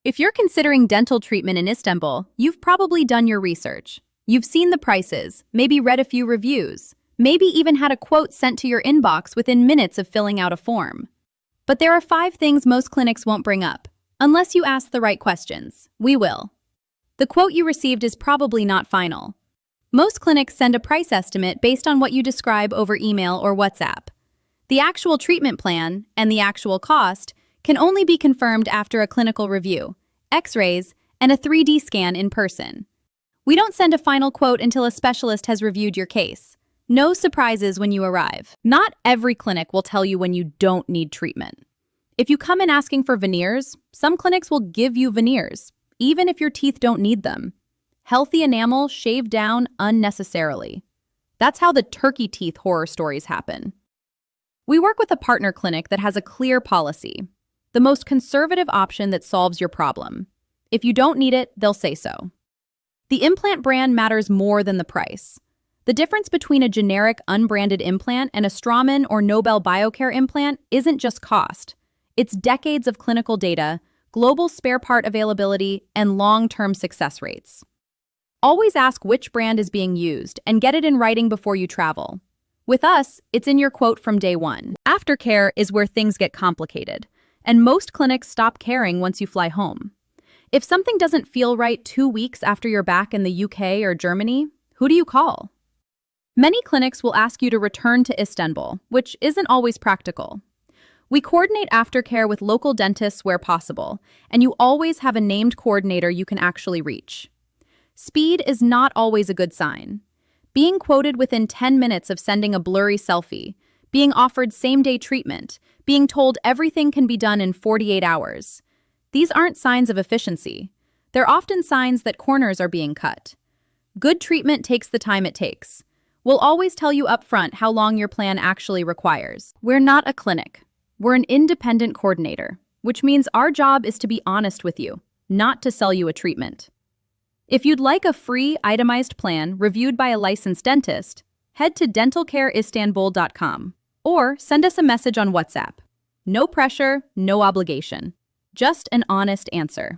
If you're considering dental treatment in Istanbul, you've probably done your research. You've seen the prices, maybe read a few reviews, maybe even had a quote sent to your inbox within minutes of filling out a form. But there are 5 things most clinics won't bring up, unless you ask the right questions. We will. The quote you received is probably not final. Most clinics send a price estimate based on what you describe over email or WhatsApp. The actual treatment plan and the actual cost can only be confirmed after a clinical review, X-rays, and a 3D scan in person. We don't send a final quote until a specialist has reviewed your case. No surprises when you arrive. Not every clinic will tell you when you don't need treatment. If you come in asking for veneers, some clinics will give you veneers, even if your teeth don't need them. Healthy enamel shaved down unnecessarily. That's how the turkey teeth horror stories happen. We work with a partner clinic that has a clear policy, the most conservative option that solves your problem. If you don't need it, they'll say so. The implant brand matters more than the price. The difference between a generic, unbranded implant and a Straumann or Nobel Biocare implant isn't just cost. It's decades of clinical data, global spare part availability, and long-term success rates. Always ask which brand is being used and get it in writing before you travel. With us, it's in your quote from day one. Aftercare is where things get complicated, and most clinics stop caring once you fly home. If something doesn't feel right 2 weeks after you're back in the UK or Germany, who do you call? Many clinics will ask you to return to Istanbul, which isn't always practical. We coordinate aftercare with local dentists where possible, and you always have a named coordinator you can actually reach. Speed is not always a good sign. Being quoted within 10 minutes of sending a blurry selfie, being offered same-day treatment, being told everything can be done in 48 hours. These aren't signs of efficiency. They're often signs that corners are being cut. Good treatment takes the time it takes. We'll always tell you upfront how long your plan actually requires. We're not a clinic. We're an independent coordinator, which means our job is to be honest with you, not to sell you a treatment. If you'd like a free, itemized plan reviewed by a licensed dentist, head to dentalcareistanbul.com or send us a message on WhatsApp. No pressure, no obligation. Just an honest answer.